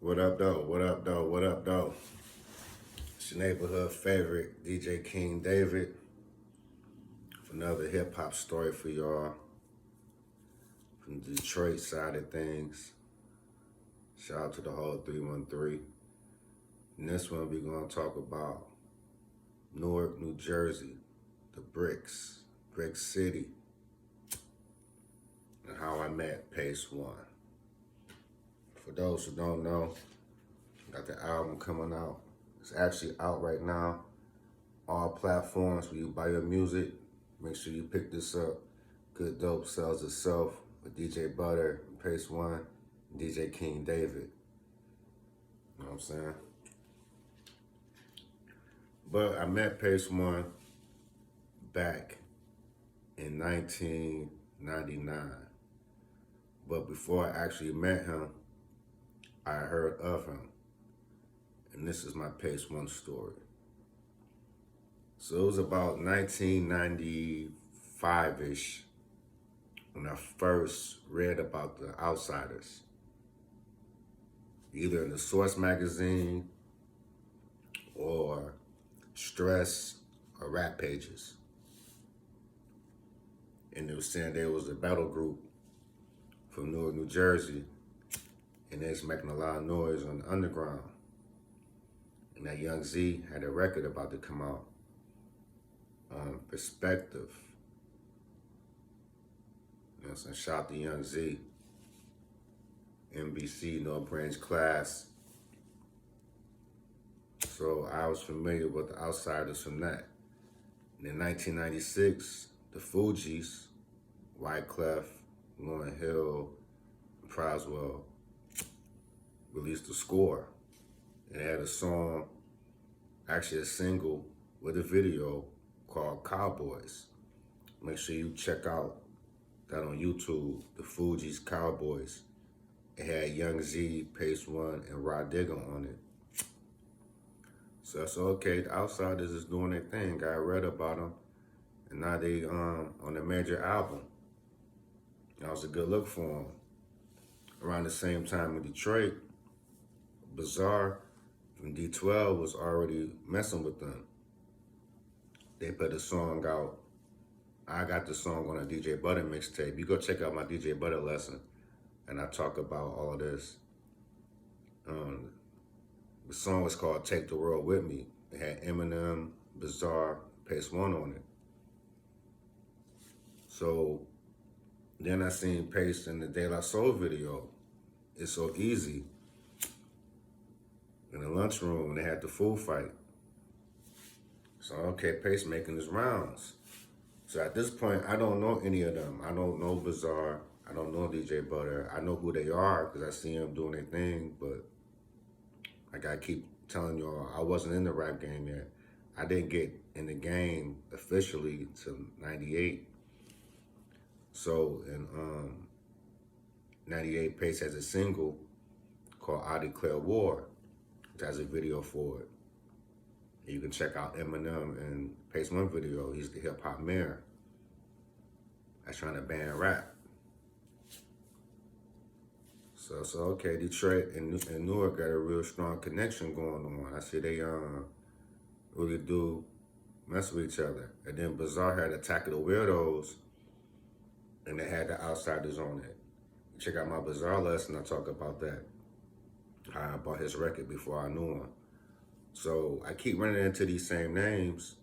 What up, though? What up, though? What up, though? It's your neighborhood favorite, DJ King David, with another hip hop story for y'all from the Detroit side of things. Shout out to the whole 313. In this one, we're going to talk about Newark, New Jersey, the bricks, Brick City, and how I met Pace One. For those who don't know, got the album coming out. It's actually out right now. All platforms where you buy your music. Make sure you pick this up. Good Dope sells itself with DJ Butter, Pace One, and DJ King David. You know what I'm saying? But I met Pace One back in 1999. But before I actually met him, I heard of him. And this is my Pace One story. So it was about 1995-ish when I first read about the Outsidaz, either in the Source magazine or Stress or Rap Pages. And they were saying there was a battle group from Newark, New Jersey, and they was making a lot of noise on the underground. And that Young Z had a record about to come out on Perspective. You know, so shout out to Young Z, NBC, No Branch Class. So I was familiar with the Outsidaz from that. And in 1996, the Fugees, Wyclef, Lauryn Hill, and Proswell released a score. It had a song, actually a single with a video called Cowboys. Make sure you check out that on YouTube, the Fugees Cowboys. It had Young Z, Pace One, and Rod Digger on it. So I said, okay, the Outsidaz is doing their thing. I read about them, and now they on a major album. That was a good look for them. Around the same time in Detroit, Bizarre from D12 was already messing with them. They put a song out. I got the song on a DJ Butter mixtape. You go check out my DJ Butter lesson, and I talk about all of this. The song was called Take the World With Me. It had Eminem, Bizarre, Pace One on it. So then I seen Pace in the De La Soul video. It's So Easy. In the lunchroom, they had the food fight. So, okay, Pace making his rounds. So at this point, I don't know any of them. I don't know Bizarre. I don't know DJ Butter. I know who they are because I see them doing their thing, but like I keep telling y'all, I wasn't in the rap game yet. I didn't get in the game officially till 98. So in 98, Pace has a single called I Declare War. It has a video for it. You can check out Eminem and Pace One video. He's the hip hop mayor that's trying to ban rap. So okay, Detroit and Newark got a real strong connection going on. I see they really do mess with each other. And then Bizarre had Attack of the Weirdos, and they had the Outsidaz on it. Check out my Bizarre lesson. I talk about that. I bought his record before I knew him. So I keep running into these same names,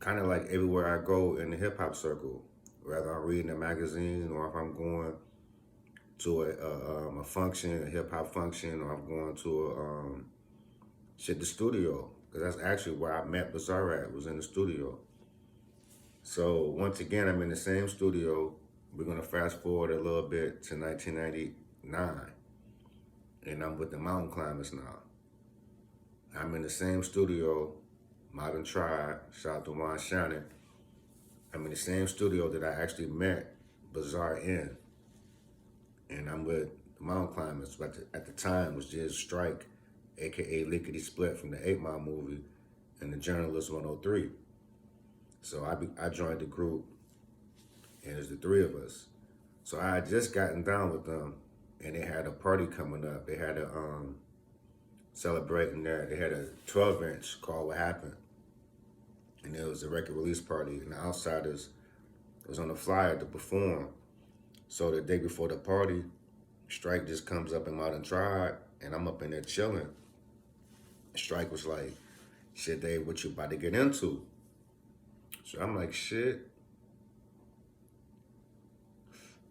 kind of like everywhere I go in the hip hop circle. Whether I'm reading a magazine or if I'm going to a function, a hip hop function, or I'm going to the studio. Because that's actually where I met Bizarre at, was in the studio. So once again, I'm in the same studio. We're gonna fast forward a little bit to 1999. And I'm with the Mountain Climbers now. I'm in the same studio, Modern Tribe, shout out to Juan Shannon. I'm in the same studio that I actually met Bizarre in. And I'm with the Mountain Climbers, but at the time was just Strike, AKA Lickety Split from the 8 Mile movie, and the Journalist 103. So I joined the group, and there's the three of us. So I had just gotten down with them and they had a party coming up. They had a celebrating there. They had a 12-inch called What Happened, and it was a record release party. And the Outsidaz was on the flyer to perform. So the day before the party, Strike just comes up in Modern Tribe, and I'm up in there chilling. Strike was like, "Shit, Dave, what you about to get into?" So I'm like, "Shit."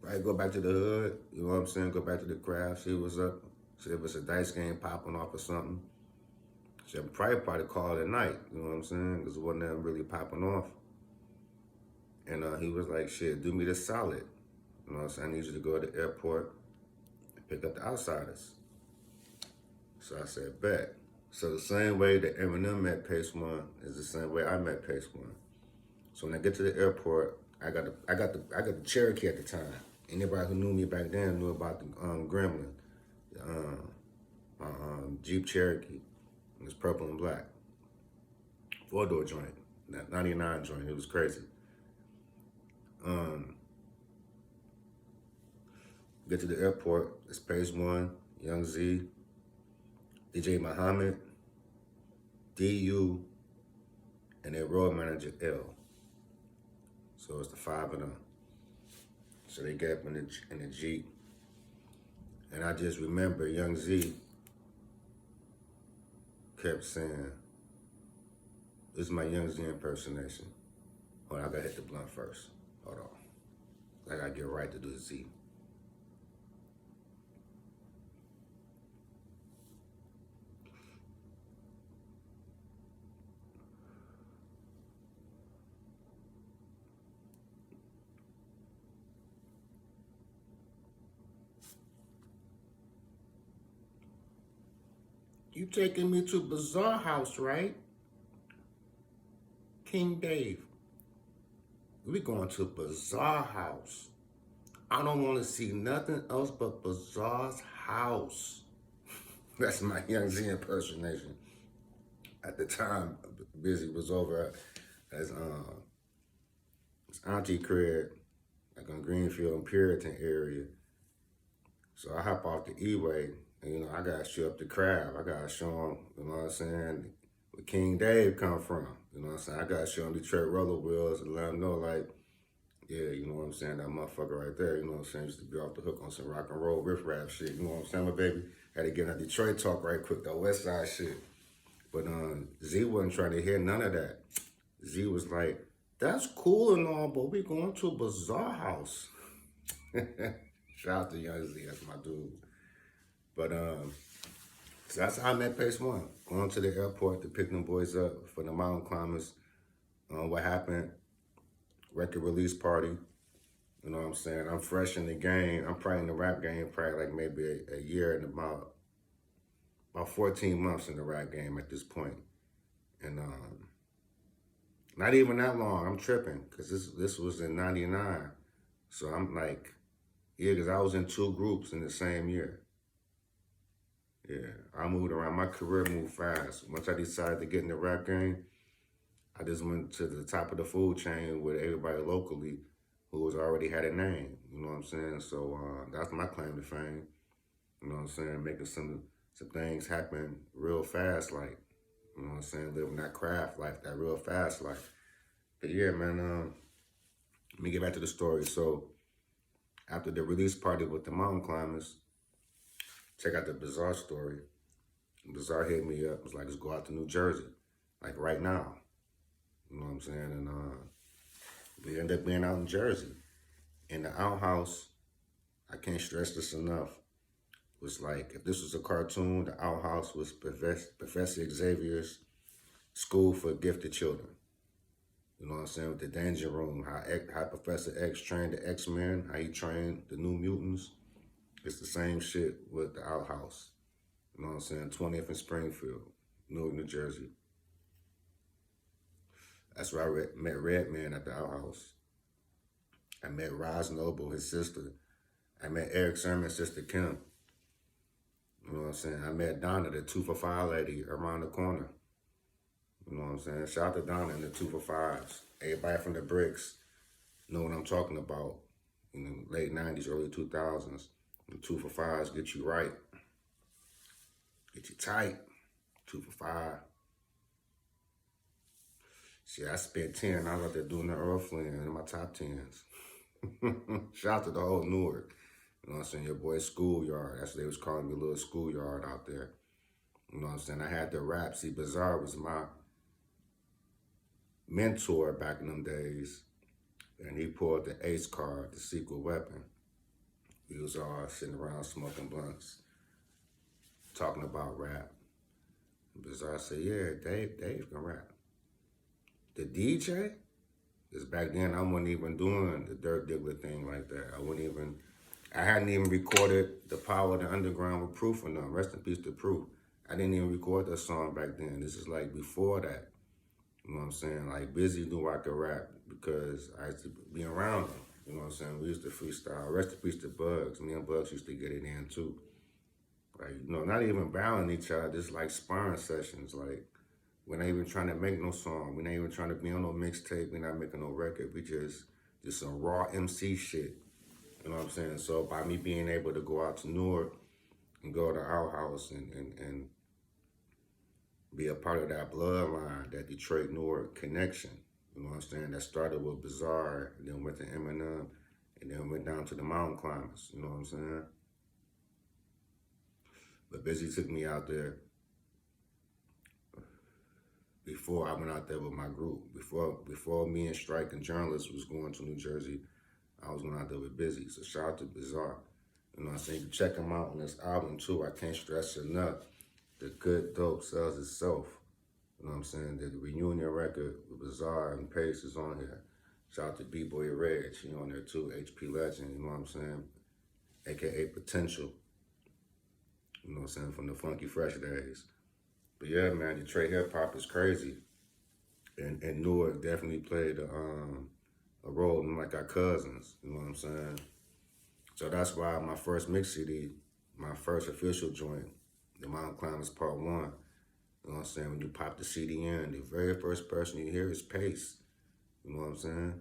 Right, go back to the hood. You know what I'm saying? Go back to the craft. See what's up. See if it's a dice game popping off or something. So probably call it a night. You know what I'm saying? Because it wasn't nothing really popping off. And he was like, "Shit, do me this solid. You know what I'm saying? I need you to go to the airport and pick up the Outsidaz." So I said, "Bet." So the same way that Eminem met Pace One is the same way I met Pace One. So when I get to the airport, I got the Cherokee at the time. Anybody who knew me back then knew about the Gremlin, my Jeep Cherokee. It was purple and black, 4-door joint, that 99 joint. It was crazy. Get to the airport. It's Pace One, Young Z, DJ Muhammad, DU, and their road manager L. So it's the 5 of them. So they get up in the Jeep. And I just remember Young Z kept saying, "This is my Young Z impersonation." Hold on, I gotta hit the blunt first. Hold on. I gotta get right to do the Z. "You taking me to Bazaar House, right? King Dave. We going to Bazaar House. I don't want to see nothing else but Bazaar's house." That's my Young Z impersonation. At the time, Busy was over at his auntie crib, like on Greenfield and Puritan area. So I hop off the E-way, and I gotta show up the crowd. I gotta show him, you know what I'm saying, where King Dave come from. You know what I'm saying? I gotta show him Detroit roller wheels and let him know, like, yeah, you know what I'm saying, that motherfucker right there, you know what I'm saying, used to be off the hook on some rock and roll riff rap shit. You know what I'm saying, my baby? Had to get that Detroit talk right quick, that West Side shit. But Z wasn't trying to hear none of that. Z was like, "That's cool and all, but we going to a Bazaar House." Shout out to Young Z, that's my dude. But so that's how I met Pace One. Going to the airport to pick them boys up for the Mountain Climbers. What Happened? Record release party. You know what I'm saying? I'm fresh in the game. I'm probably in the rap game, probably like maybe a year and about 14 months in the rap game at this point. And not even that long. I'm tripping because this was in '99. So I'm like, yeah, because I was in 2 groups in the same year. Yeah, I moved around. My career moved fast. Once I decided to get in the rap game, I just went to the top of the food chain with everybody locally who was already had a name. You know what I'm saying? So that's my claim to fame. You know what I'm saying? Making some things happen real fast, like, you know what I'm saying? Living that craft life, that real fast life. But yeah, man, let me get back to the story. So after the release party with the Mountain Climbers, check out the Bazaar story. Bazaar hit me up, was like, "Let's go out to New Jersey, like right now." You know what I'm saying? And we ended up being out in Jersey. In the outhouse, I can't stress this enough, was like, if this was a cartoon, the outhouse was Professor Xavier's school for gifted children. You know what I'm saying? With the Danger Room, how Professor X trained the X-Men, how he trained the New Mutants. It's the same shit with the outhouse. You know what I'm saying? 20th and Springfield, Newark, New Jersey. That's where I met Redman at the outhouse. I met Roz Noble, his sister. I met Eric Sermon's sister, Kim. You know what I'm saying? I met Donna, the 2 for 5 lady, around the corner. You know what I'm saying? Shout out to Donna and the 2 for 5s. Everybody from the bricks know what I'm talking about. In the late 90s, early 2000s. The 2 for 5s get you right, get you tight. 2 for 5. See, I spent 10. I was out there doing the Earl Flynn in my top 10s. Shout out to the whole Newark. You know what I'm saying? Your boy schoolyard. That's what they was calling me, a little schoolyard out there. You know what I'm saying? I had the rap. See, Bizarre was my mentor back in them days. And he pulled the ace card, the secret weapon. We was all sitting around smoking blunts, talking about rap. And Bizarre said, yeah, Dave can rap. The DJ? Because back then I wasn't even doing the Dirt Diggler thing like that. I hadn't even recorded The Power of the Underground with Proof or nothing. Rest in peace to Proof. I didn't even record that song back then. This is like before that. You know what I'm saying? Like Busy knew I could rap because I used to be around him. You know what I'm saying? We used to freestyle. Rest in peace to Bugs. Me and Bugs used to get it in too. Like, you know, not even battling each other, just like sparring sessions. Like, we're not even trying to make no song. We're not even trying to be on no mixtape. We're not making no record. We just some raw MC shit. You know what I'm saying? So by me being able to go out to Newark and go to our house and be a part of that bloodline, that Detroit Newark connection, you know what I'm saying? That started with Bizarre, and then went to Eminem, and then went down to the mountain climbers, you know what I'm saying? But Busy took me out there before I went out there with my group. Before me and Strike and Journalists was going to New Jersey, I was going out there with Busy. So shout out to Bizarre. You know what I'm saying? You can check him out on this album too. I can't stress enough. The Good Dope Sells Itself. You know what I'm saying? The reunion record with Bizarre and Pace is on here. Shout out to B-Boy Reg. He on there too. HP Legend. You know what I'm saying? AKA Potential. You know what I'm saying? From the Funky Fresh days. But yeah, man, Detroit hip hop is crazy. And Newark definitely played a role in like our cousins. You know what I'm saying? So that's why my first mix CD, my first official joint, The Mountain Climbers Part 1, you know what I'm saying? When you pop the CD in, the very first person you hear is Pace. You know what I'm saying?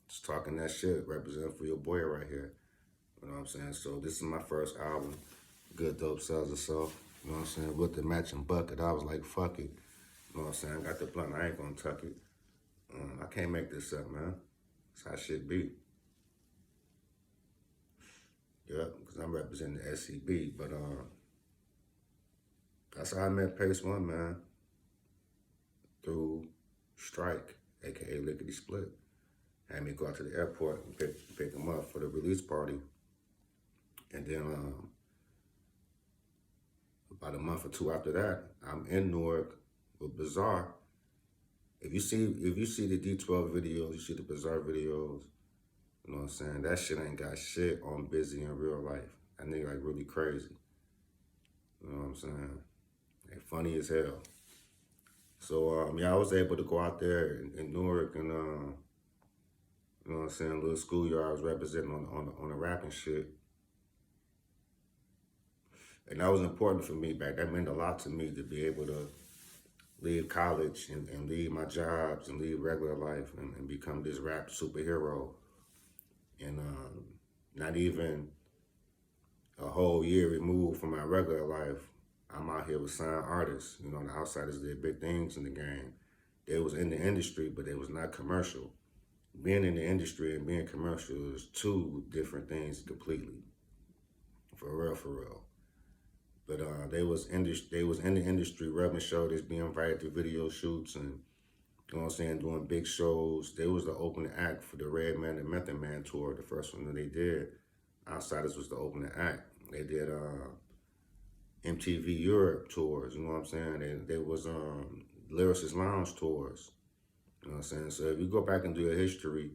Just talking that shit, representing for your boy right here. You know what I'm saying? So this is my first album, Good Dope Sells Itself. You know what I'm saying? With the matching bucket, I was like, fuck it. You know what I'm saying? I got the blunt, I ain't gonna tuck it. I can't make this up, man. That's how shit be. Yeah, because I'm representing the SCB, but that's how I met Pace One, man. Through Strike, aka Lickety Split. Had me go out to the airport and pick him up for the release party. And then about a month or two after that, I'm in Newark with Bizarre. If you see the D12 videos, you see the Bizarre videos, you know what I'm saying? That shit ain't got shit on Busy in real life. That nigga like really crazy. You know what I'm saying? Like funny as hell. So yeah, I was able to go out there in Newark and you know what I'm saying, a little schoolyard I was representing on the rapping shit. And that was important for me back. That meant a lot to me to be able to leave college and leave my jobs and leave regular life and become this rap superhero. And not even a whole year removed from my regular life, I'm out here with signed artists. You know, the Outsidaz did big things in the game. They was in the industry, but they was not commercial. Being in the industry and being commercial is two different things completely. For real, for real. But they was in the industry, rubbing shoulders, being invited to video shoots and, you know what I'm saying, doing big shows. They was the opening act for the Redman and Method Man tour, the first one that they did. Outsidaz was the opening act. They did MTV Europe tours, you know what I'm saying? They was Lyricist Lounge tours, you know what I'm saying? So if you go back and do your history,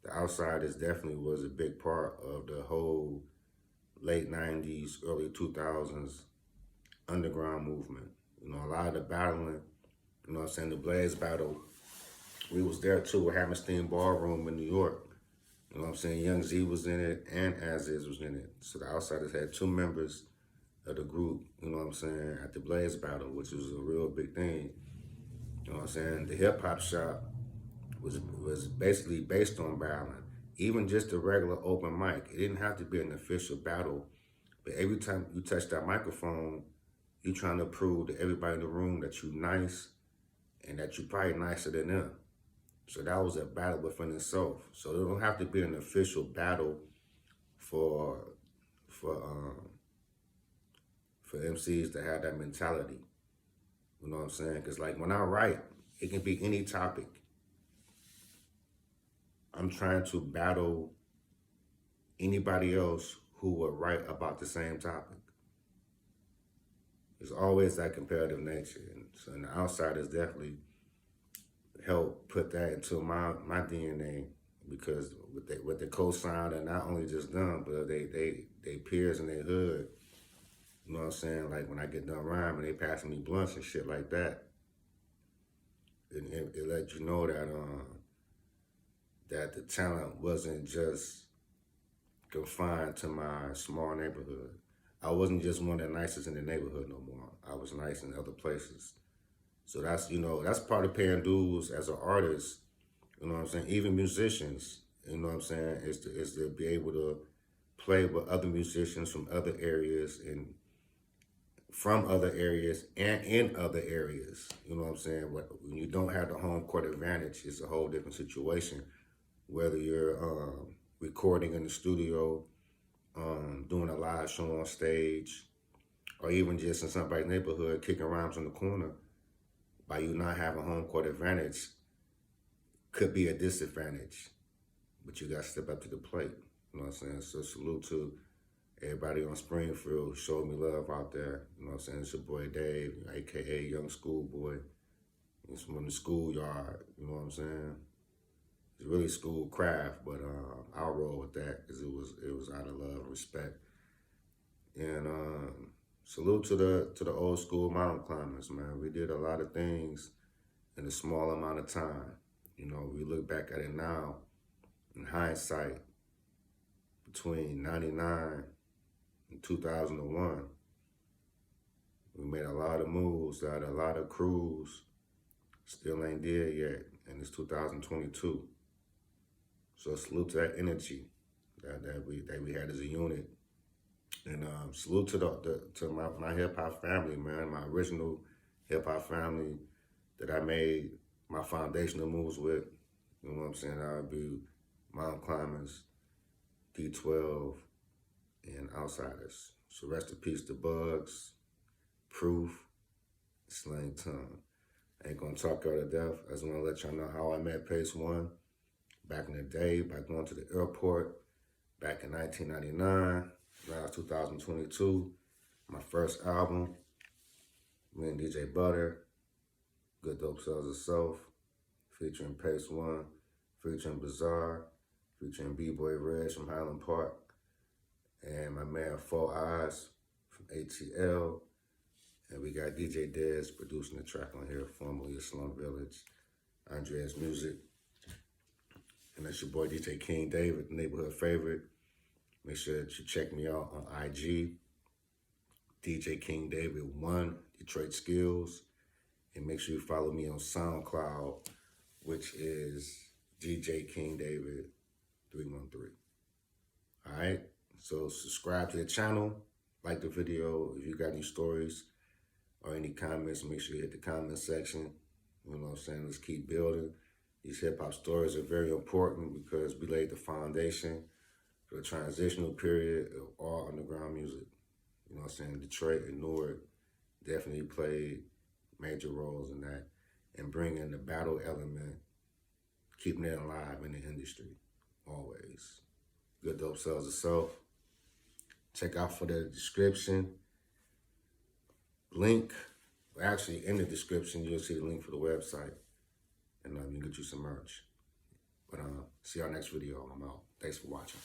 the Outsidaz definitely was a big part of the whole late 90s, early 2000s underground movement. You know, a lot of the battling, you know what I'm saying, the Blaze battle, we was there too with Hammerstein Ballroom in New York. You know what I'm saying? Young Z was in it and As Is was in it. So the Outsidaz had 2 members of the group, you know what I'm saying, at the Blaze battle, which was a real big thing. You know what I'm saying? The hip hop shop was basically based on battling. Even just a regular open mic. It didn't have to be an official battle But every time you touch that microphone, you trying to prove to everybody in the room that you nice and that you probably nicer than them. So that was a battle within itself. So there don't have to be an official battle for for um for MCs to have that mentality. You know what I'm saying? Because like when I write, it can be any topic. I'm trying to battle anybody else who would write about the same topic. There's always that competitive nature. And so the Outsidaz definitely helped put that into my DNA, because with the co-sign, and not only just them, but they peers in their hood. You know what I'm saying? Like when I get done rhyming, they passing me blunts and shit like that. And it let you know that the talent wasn't just confined to my small neighborhood. I wasn't just one of the nicest in the neighborhood no more. I was nice in other places. So that's, that's part of paying dues as an artist. You know what I'm saying? Even musicians, you know what I'm saying, is to be able to play with other musicians from other areas and from other areas and in other areas. You know what I'm saying? When you don't have the home court advantage, it's a whole different situation. Whether you're recording in the studio, doing a live show on stage, or even just in somebody's neighborhood kicking rhymes in the corner, by you not having home court advantage, could be a disadvantage. But you got to step up to the plate. You know what I'm saying? So salute to everybody on Springfield who showed me love out there. You know what I'm saying? It's your boy Dave, a.k.a. Young Schoolboy. It's from the schoolyard. You know what I'm saying? It's really school craft, but I'll roll with that because it was out of love and respect. And salute to the old school mountain climbers, man. We did a lot of things in a small amount of time. You know, we look back at it now, in hindsight, between 99 and 2001, we made a lot of moves out of a lot of crews. Still ain't there yet, and it's 2022. So salute to that energy that we had as a unit. And salute to my hip hop family, man, my original hip hop family that I made my foundational moves with. You know what I'm saying? That would be Mountain Climbers, D12, and Outsidaz. So rest in peace to Bugs, Proof, Slang Tongue. I ain't gonna talk y'all to death. I just wanna let y'all know how I met Pace One back in the day by going to the airport back in 1999. Now it's 2022. My first album, me and DJ Butter, Good Dope Sells Itself, featuring Pace One, featuring Bizarre, featuring B-Boy Reg from Highland Park, and my man Four Eyes from ATL. And we got DJ Dez producing the track on here, formerly of Slum Village, Andreas Music. And that's your boy DJ King David, the neighborhood favorite. Make sure that you check me out on IG, DJ King David 1, Detroit Skills. And make sure you follow me on SoundCloud, which is DJ King David 313. All right? So subscribe to the channel, like the video. If you got any stories or any comments, make sure you hit the comment section. You know what I'm saying? Let's keep building. These hip-hop stories are very important because we laid the foundation for the transitional period of all underground music. You know what I'm saying? Detroit and Newark definitely played major roles in that, and bringing the battle element, keeping it alive in the industry, always. Good Dope Sells Itself. Check out for the description. Link, actually in the description, you'll see the link for the website, and you can get you some merch. But see y'all next video. I'm out. Thanks for watching.